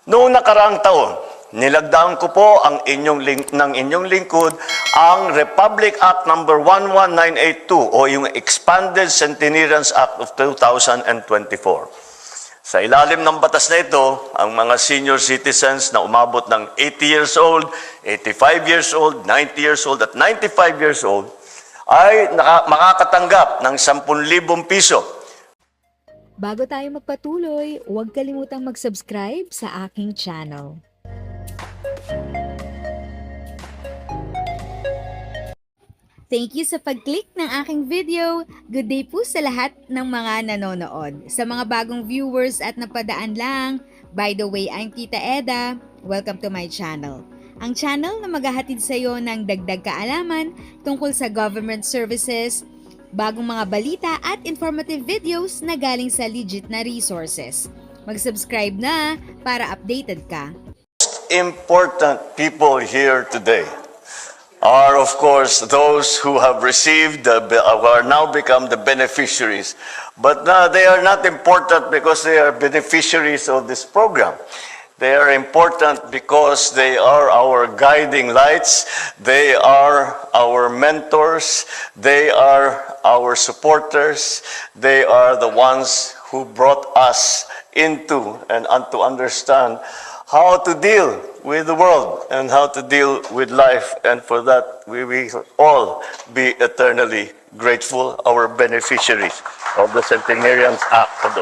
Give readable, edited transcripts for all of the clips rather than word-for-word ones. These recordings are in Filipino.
Noong nakaraang taon, nilagdaan ko po ang ng inyong lingkod ang Republic Act number 11982 o yung Expanded Centenarians Act of 2024. Sa ilalim ng batas na ito, ang mga senior citizens na umabot ng 80 years old, 85 years old, 90 years old at 95 years old ay makakatanggap ng 10,000 piso. Bago tayo magpatuloy, huwag kalimutang mag-subscribe sa aking channel. Thank you sa pag-click ng aking video. Good day po sa lahat ng mga nanonood. Sa mga bagong viewers at napadaan lang, by the way, I'm Tita Eda. Welcome to my channel. Ang channel na maghahatid sa iyo ng dagdag kaalaman tungkol sa government services, bagong mga balita at informative videos na galing sa legit na resources. Mag-subscribe na para updated ka. Important people here today are, of course, those who have received, who are now become the beneficiaries. But they are not important because they are beneficiaries of this program. They are important because they are our guiding lights. They are our mentors. They are our supporters. They are the ones who brought us into and to understand how to deal with the world and how to deal with life. And for that, we will all be eternally grateful, our beneficiaries of the Centenarians Act.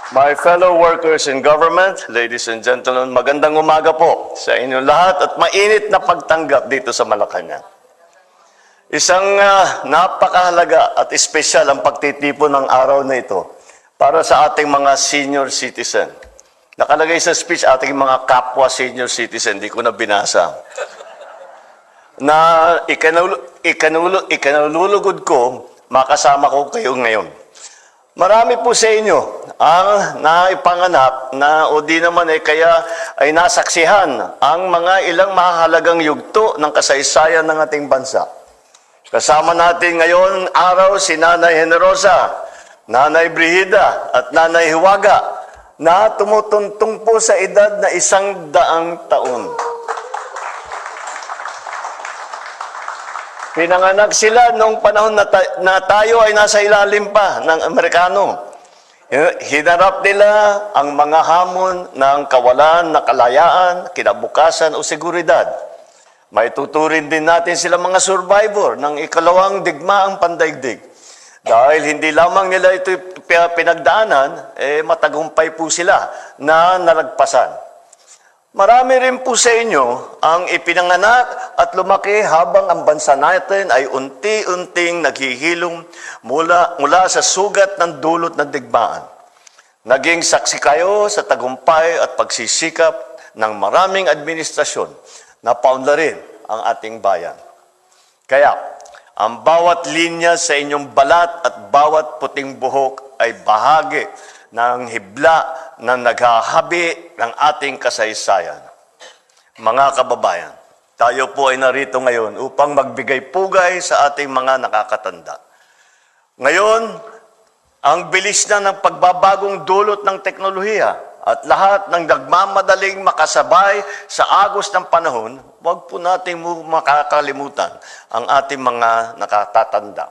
My fellow workers in government, ladies and gentlemen, magandang umaga po sa inyong lahat at mainit na pagtanggap dito sa Malacanang. Isang napakahalaga at espesyal ang pagtitipon ng araw na ito para sa ating mga senior citizen. Nakalagay sa speech ating mga kapwa senior citizen, di ko na binasa, na ikanululugod ko, makasama ko kayo ngayon. Marami po sa inyo ang naipanganap na o di naman kaya ay nasaksihan ang mga ilang mahalagang yugto ng kasaysayan ng ating bansa. Kasama natin ngayon araw si Nanay Generosa, Nanay Brigida at Nanay Hiwaga na tumutuntong po sa edad na 100 taon. Pinanganak sila noong panahon na tayo ay nasa ilalim pa ng Amerikano. Hinarap nila ang mga hamon ng kawalan na kalayaan, kinabukasan o seguridad. May tuturin din natin sila mga survivor ng ikalawang digmaang pandaigdig. Dahil hindi lamang nila ito pinagdaanan, matagumpay po sila na nalagpasan. Marami rin po sa inyo ang ipinanganak at lumaki habang ang bansa natin ay unti-unting naghihilom mula sa sugat ng dulot ng digmaan. Naging saksi kayo sa tagumpay at pagsisikap ng maraming administrasyon na paunlarin ang ating bayan. Kaya, ang bawat linya sa inyong balat at bawat puting buhok ay bahagi ng hibla na naghahabi ng ating kasaysayan. Mga kababayan, tayo po ay narito ngayon upang magbigay pugay sa ating mga nakakatanda. Ngayon, ang bilis na ng pagbabagong dulot ng teknolohiya at lahat ng nagmamadaling makasabay sa agos ng panahon, huwag po natin makakalimutan ang ating mga nakatatanda.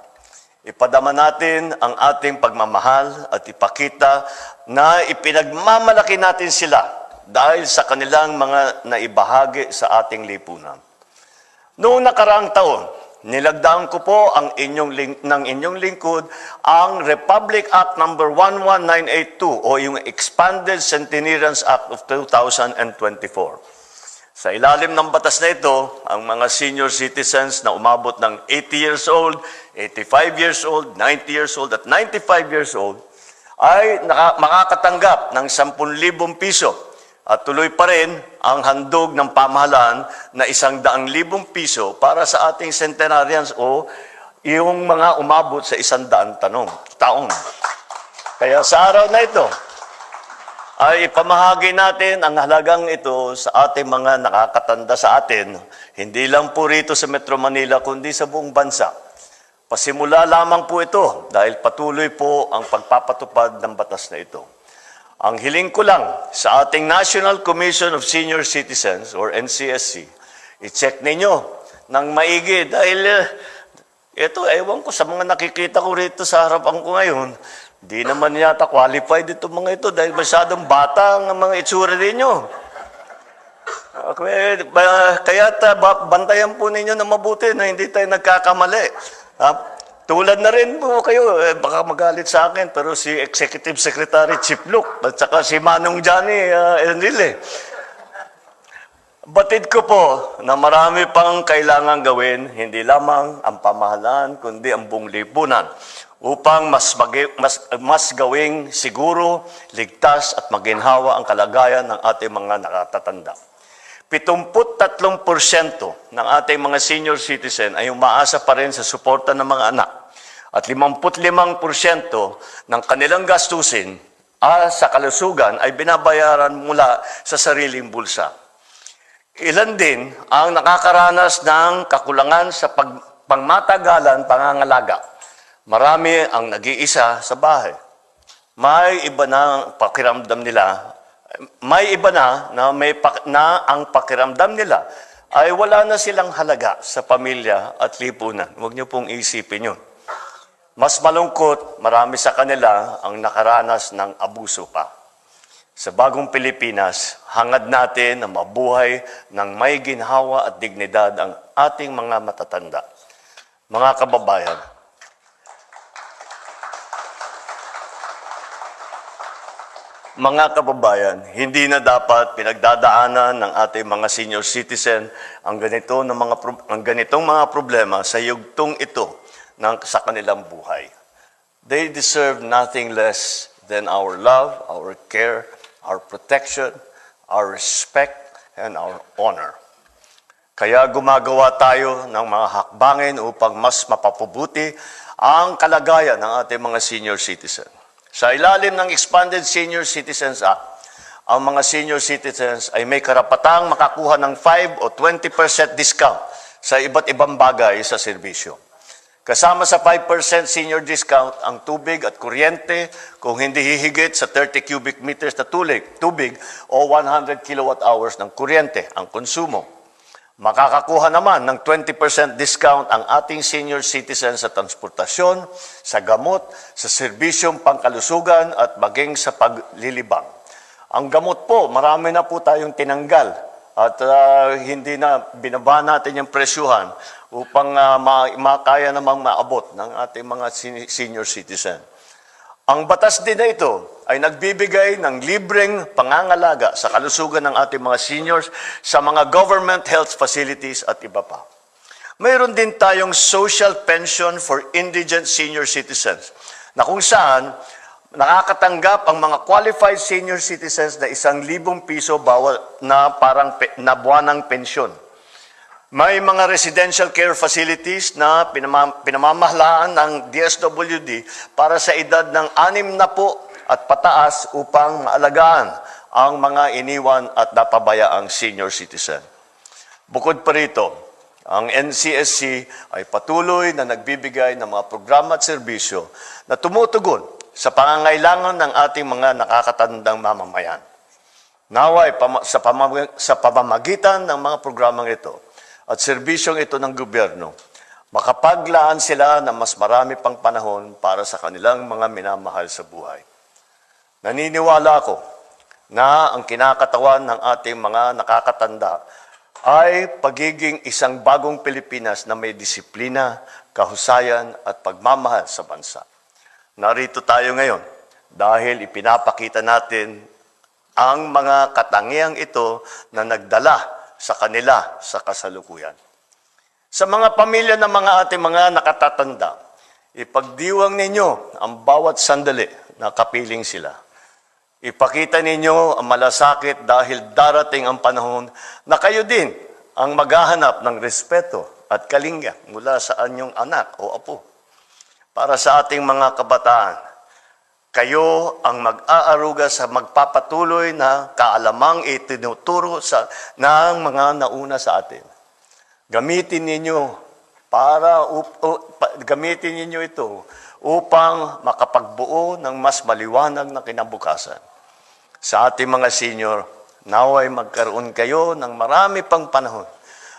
Ipadama natin ang ating pagmamahal at ipakita na ipinagmamalaki natin sila dahil sa kanilang mga naibahagi sa ating lipunan. Noong nakaraang taon, nilagdaan ko po ng inyong lingkod ang Republic Act number 11982 o yung Expanded Centenarians Act of 2024. Sa ilalim ng batas na ito, ang mga senior citizens na umabot ng 80 years old, 85 years old, 90 years old at 95 years old ay makakatanggap ng 10,000 piso. At tuloy pa rin ang handog ng pamahalaan na 100,000 piso para sa ating centenarians o yung mga umabot sa 100 taong. Kaya sa araw na ito, ay ipamahagi natin ang halagang ito sa ating mga nakakatanda sa atin, hindi lang po rito sa Metro Manila, kundi sa buong bansa. Pasimula lamang po ito dahil patuloy po ang pagpapatupad ng batas na ito. Ang hiling ko lang sa ating National Commission of Senior Citizens or NCSC, i-check ninyo ng maigi dahil ito, ewan ko sa mga nakikita ko rito sa harapan ko ngayon, di naman yata qualified ito mga ito dahil masyadong bata ang mga itsura ninyo. Kaya bantayan po ninyo na mabuti na hindi tayo nagkakamali. Tulad na rin po kayo, baka magalit sa akin, pero si Executive Secretary Chip Luke at saka si Manong Johnny Enrile. Batid ko po na marami pang kailangan gawin, hindi lamang ang pamahalaan, kundi ang buong lipunan upang mas gawing siguro, ligtas at maginhawa ang kalagayan ng ating mga nakatatanda. 73% ng ating mga senior citizen ay umaasa pa rin sa suporta ng mga anak at 55% ng kanilang gastusin sa kalusugan ay binabayaran mula sa sariling bulsa. Ilan din ang nakakaranas ng kakulangan sa pangmatagalan pangangalaga. Marami ang nag-iisa sa bahay. May iba na pakiramdam nila na ang pakiramdam nila ay wala na silang halaga sa pamilya at lipunan. Huwag niyo pong isipin yun. Mas malungkot, marami sa kanila ang nakaranas ng abuso pa. Sa bagong Pilipinas, hangad natin na mabuhay ng may ginhawa at dignidad ang ating mga matatanda. Mga kababayan, hindi na dapat pinagdadaanan ng ating mga senior citizen ang ganitong mga problema sa yugtong ito sa kanilang buhay. They deserve nothing less than our love, our care, our protection, our respect, and our honor. Kaya gumagawa tayo ng mga hakbangin upang mas mapapabuti ang kalagayan ng ating mga senior citizen. Sa ilalim ng Expanded Senior Citizens Act, ang mga senior citizens ay may karapatang makakuha ng 5 o 20% discount sa iba't ibang bagay sa serbisyo. Kasama sa 5% senior discount ang tubig at kuryente kung hindi hihigit sa 30 cubic meters na tubig o 100 kilowatt hours ng kuryente ang konsumo. Makakakuha naman ng 20% discount ang ating senior citizens sa transportasyon, sa gamot, sa serbisyong pangkalusugan at maging sa paglilibang. Ang gamot po, marami na po tayong tinanggal at hindi na binaba natin yung presyuhan upang makaya namang maabot ng ating mga senior citizen. Ang batas din na ito ay nagbibigay ng libreng pangangalaga sa kalusugan ng ating mga seniors sa mga government health facilities at iba pa. Mayroon din tayong social pension for indigent senior citizens na kung saan nakakatanggap ang mga qualified senior citizens na 1,000 piso bawat na parang na buwanang pensyon. May mga residential care facilities na pinamamahalaan ng DSWD para sa edad ng 60 at pataas upang maalagaan ang mga iniwan at napabayaang senior citizen. Bukod pa rito, ang NCSC ay patuloy na nagbibigay ng mga programa at serbisyo na tumutugon sa pangangailangan ng ating mga nakakatandang mamamayan. Naway sa pamamagitan ng mga programang ito, at serbisyong ito ng gobyerno, makapaglaan sila ng mas marami pang panahon para sa kanilang mga minamahal sa buhay. Naniniwala ako na ang kinakatawan ng ating mga nakakatanda ay pagiging isang bagong Pilipinas na may disiplina, kahusayan at pagmamahal sa bansa. Narito tayo ngayon dahil ipinapakita natin ang mga katangiang ito na nagdala sa kanila sa kasalukuyan. Sa mga pamilya ng mga ating mga nakatatanda, ipagdiwang ninyo ang bawat sandali na kapiling sila. Ipakita ninyo ang malasakit dahil darating ang panahon na kayo din ang maghahanap ng respeto at kalinga mula sa anyong anak o apo. Para sa ating mga kabataan, kayo ang mag-aaruga sa magpapatuloy na kaalamang itinuturo ng mga nauna sa atin. Gamitin ninyo ito upang makapagbuo ng mas maliwanag na kinabukasan. sa ating mga senior, naway magkaroon kayo ng marami pang panahon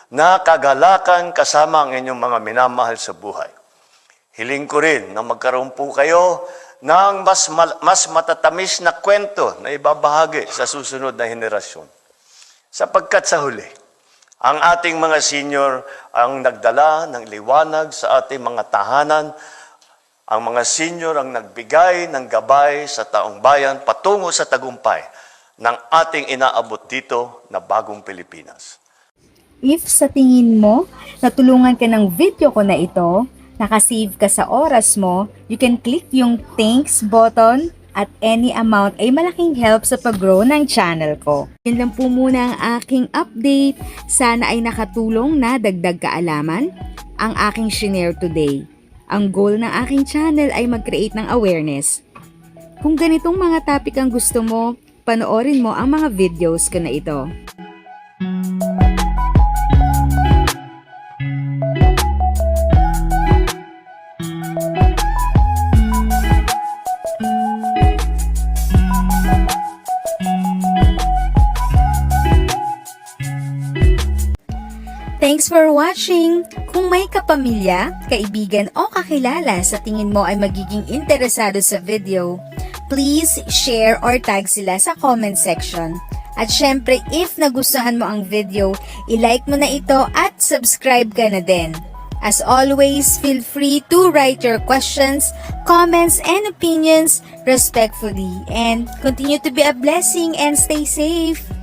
na kagalakan kasama ang inyong mga minamahal sa buhay. Hiling ko rin na magkaroon po kayo ng mas matatamis na kwento na ibabahagi sa susunod na henerasyon. Sapagkat sa huli, ang ating mga senior ang nagdala ng liwanag sa ating mga tahanan. Ang mga senior ang nagbigay ng gabay sa taong bayan patungo sa tagumpay ng ating inaabot dito na bagong Pilipinas. If sa tingin mo, natulungan ka ng video ko na ito, nakasave ka sa oras mo, you can click yung thanks button at any amount ay malaking help sa pag-grow ng channel ko. Yun lang po muna ang aking update. Sana ay nakatulong na dagdag kaalaman ang aking shinare today. Ang goal ng aking channel ay mag-create ng awareness. Kung ganitong mga topic ang gusto mo, panoorin mo ang mga videos ko na ito. Thanks for watching! Kung may kapamilya, kaibigan o kakilala sa tingin mo ay magiging interesado sa video, please share or tag sila sa comment section. At syempre, if nagustuhan mo ang video, i-like mo na ito at subscribe ka na din. As always, feel free to write your questions, comments, and opinions respectfully. And continue to be a blessing and stay safe!